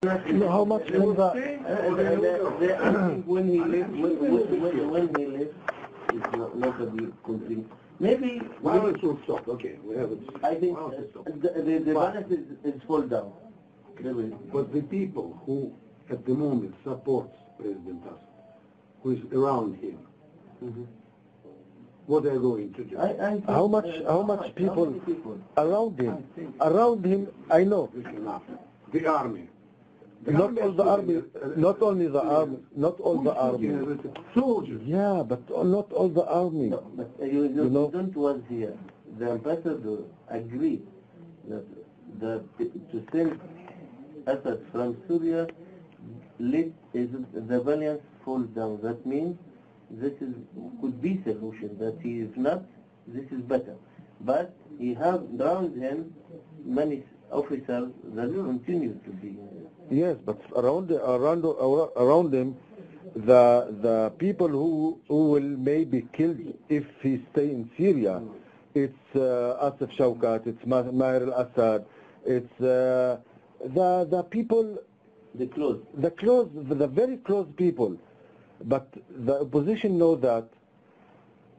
No, how much in the... when he left, it's nobody could think. Maybe... Why don't you stop? Okay, we have it. I think the balance is fall down. But the people who at the moment supports President Assad, who is around him, what are going to do? How much people around him? Around him, I know. The army. Not all the army, not only the army, not all the army. Soldiers. Yeah, but not all the army. No, but you don't was here. The ambassador agreed that to send Assad from Syria, let the balance fall down. That means this could be solution. That he is not, this is better. But he have around him many officers that continue to be. Yes, but around him, the people who will maybe killed if he stay in Syria, it's Asif Shawkat, it's Maher al-Assad, it's the people, the very close people. But the opposition know that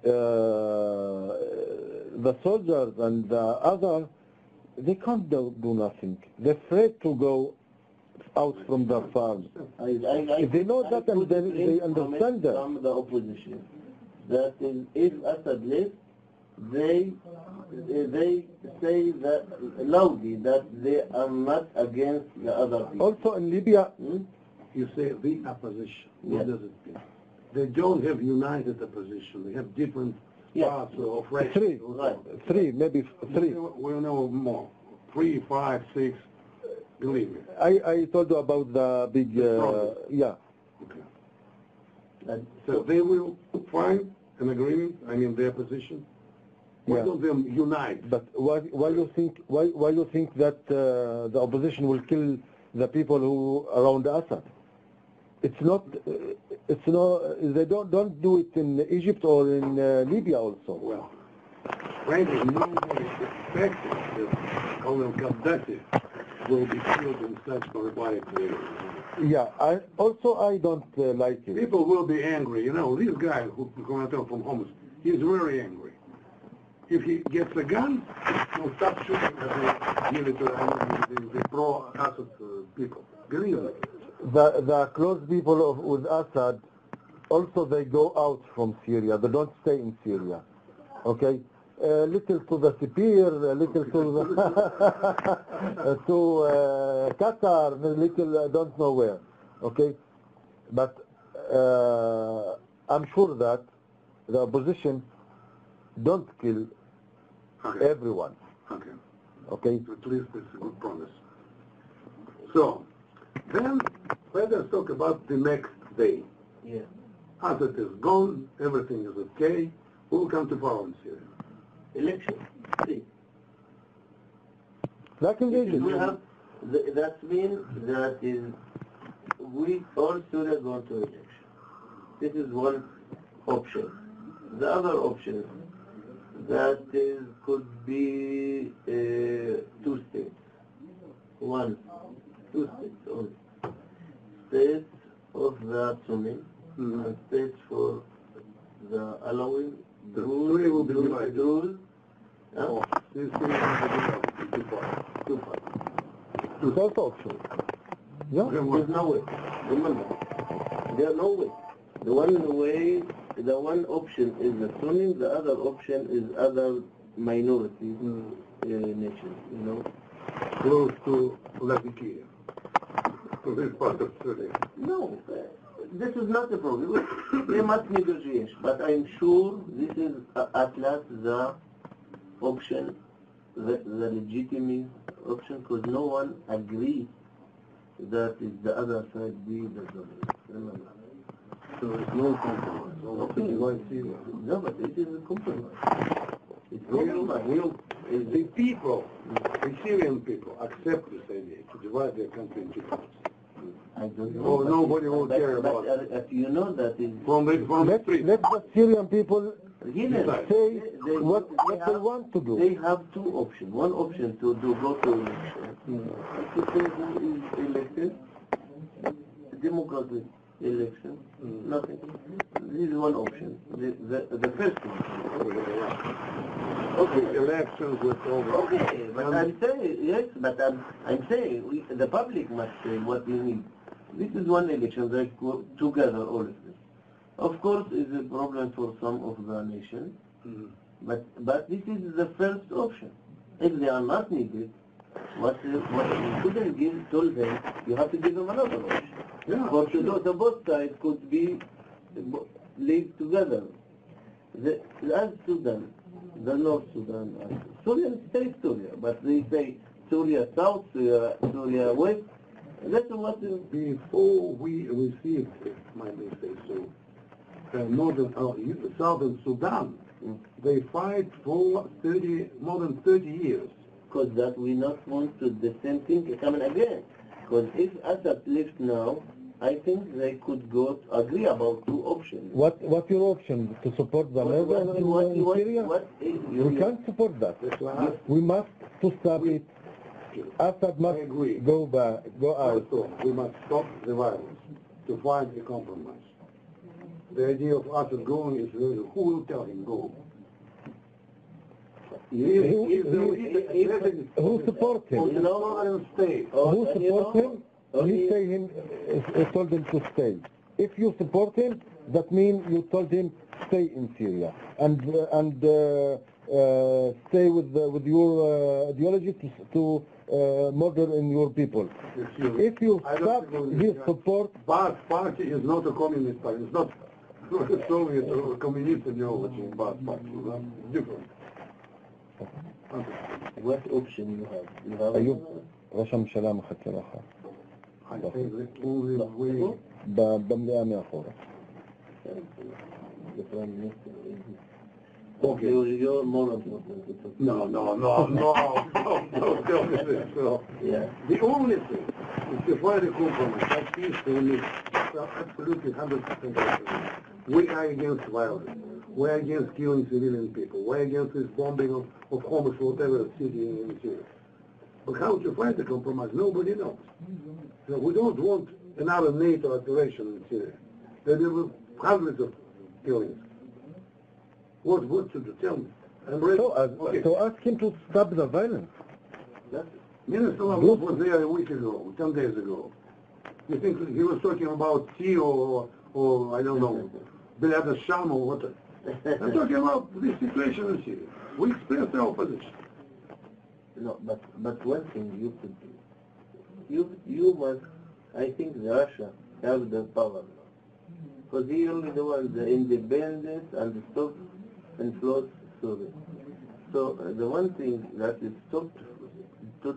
the soldiers and the other, they can't do nothing. They're afraid to go out from their farms. They know that and they understand that. From the opposition, that if Assad lives, they say that loudly that they are not against the other people. Also in Libya, You say the opposition. What Yes. does it mean? They don't have united opposition. They have different parts of race. three, maybe three. We'll know more. 3, 5, 6. Believe me. I told you about the big, yeah. Okay. And So they will find an agreement. I mean, their position. Why Yeah. don't they unite? But why you think that the opposition will kill the people who around Assad? It's not. They don't do it in Egypt or in Libya also. Well, frankly, nobody expected that Colonel Gaddafi will be killed in such barbaric way. Yeah. I don't like it. People will be angry. You know, this guy who's going to tell from Homs, he's very angry. If he gets a gun, he'll stop shooting at the military, the pro-Assad people. Believe me. The close people with Assad, also they go out from Syria. They don't stay in Syria. Okay? Little to the Sefir, little to the to Qatar, little don't know where. Okay? But I'm sure that the opposition don't kill everyone. Okay. Okay? At least it's a good promise. So, then let us talk about the next day. yeah. Assad is gone, everything is okay. Who will come to power in Syria? Election. See. Like in Egypt. We have, that means that is, we all Syria going to election. This is one option. The other option, that is, could be 2 states. Two states only. States of the Sunni and states for the Alawi, Syria will be divided. Druze, This Syria will be divided in 2 parts. It's also option. Yeah. There's no way. Remember, there's no way. The one option is the Sunni, the other option is other minority nations, you know. Close to Latakia, to this part of Syria. No, this is not the problem. They must negotiate, but I'm sure this is at last the option, the legitimate option, because no one agrees that is the other side be the dominant. Remember. So it's no compromise. No, but it is a compromise. It's compromise. The people, the Syrian people, accept this idea to divide their country into parts. I don't know. Oh, nobody will care about it. You know that is... From the street. Let the Syrian people Yes. say what they want to do. They have 2 options. One option to go to election. To say who is elected, democratic election, nothing. This is one option. The first one. Okay, elections with all the... Okay, but I'm saying, yes, but I'm saying the public must say what we need. This is one election that go together all of this. Of course, it's a problem for some of the nation, but this is the first option. If they are not needed, what you couldn't told them, you have to give them another option. Yeah, For the both sides could be live together. As Sudan, the North Sudan, Syria stays Syria, but they say Syria South, Syria West. That's what. Before we received, if I may say so, Southern Sudan, they fight for more than 30 years. Because that we not want to the same thing coming again. Because if Assad left now, I think they could go agree about two options. What's your option? To support the murder in Syria? We can't support that. We must to stop it. Assad must go out. Also, we must stop the violence to find a compromise. The idea of Assad going is really, who will tell him go? Who supports him? Who supports him? He told him to stay. If you support him, that means you told him stay in Syria and stay with your ideology to murder in your people. If you stop his support, Baath Party is not a communist party. It's not Soviet or communist ideology. Baath Party is different. What option you have? You have أيوب رشم سلام خطر آخر. I think the only way. بملي أمي أخورة. Okay, you're more important. No, tell me this. Yeah. The only thing is to find a compromise. That is to me absolutely 100% we are against violence. We are against killing civilian people. We are against this bombing of Homs or whatever city in Syria. But how to find a compromise? Nobody knows. So we don't want another NATO operation in Syria. There were hundreds of killings. What should you tell me? I'm ready. So ask him to stop the violence. Minister Lavrov was there a week ago, 10 days ago. You think he was talking about tea or I don't know, Bilad al-Sham or what? I'm talking about the situation in Syria. We expressed our position. No, but one thing you could do, you must, I think Russia has the power now. Because he only the one, the independence and the stop and float Syria. So the one thing that is stopped to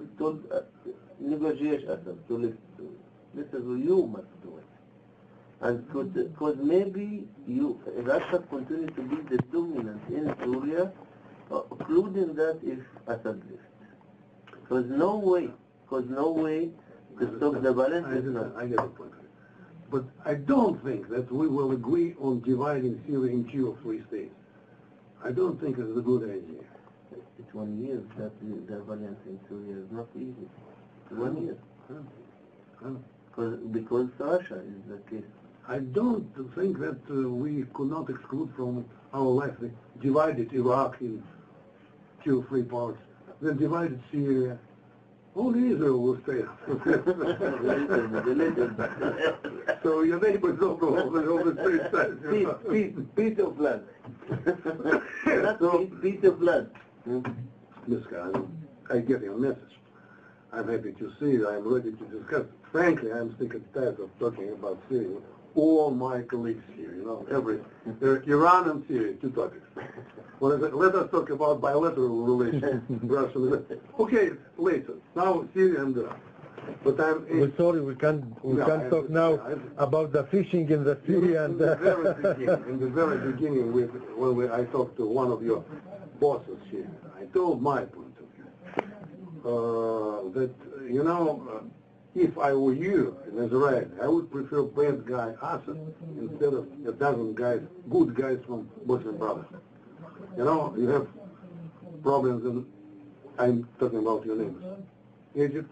negotiate Assad, to live Syria. This is you must do it. And because maybe Russia continue to be the dominant in Syria, including that if Assad left. Because no way to stop the violence. I get the point. But I don't think that we will agree on dividing Syria in 2 or 3 states. I don't think it's a good idea. It's 1 year that the violence in Syria is not easy. 1 year. Because Russia is the case. I don't think that we could not exclude from our life the divided Iraq in 2 or 3 parts, then divided Syria. Only Israel will stay. So your neighbors don't go over the same side. Piece of land. Piece of land. This guy, I get your message. I'm happy to see you. I'm ready to discuss. Frankly, I'm sick and tired of talking about Syria. All my colleagues here, Iran and Syria, 2 topics. Let us talk about bilateral relations. Russia. Okay, later. Now Syria and Iran. But we're sorry, we can't talk now about the fishing in the Syria and in the very beginning, when I talked to one of your bosses here, I told my point of view that if I were you in Israel, I would prefer bad guy Assad instead of a dozen guys, good guys from Muslim brothers. You have problems, and I'm talking about your neighbors. Egypt,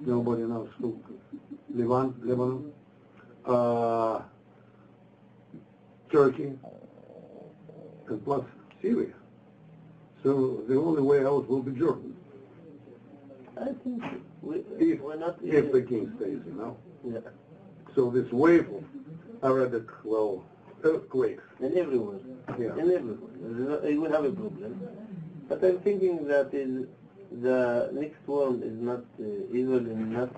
nobody knows who. Lebanon, Turkey, and plus Syria. So the only way out will be Jordan. I think If the king stays, you know. Yeah. So this wave of Arabic, earthquakes. And everywhere. Yeah. And everywhere. You will have a problem. But I'm thinking that the next one is not Israel and not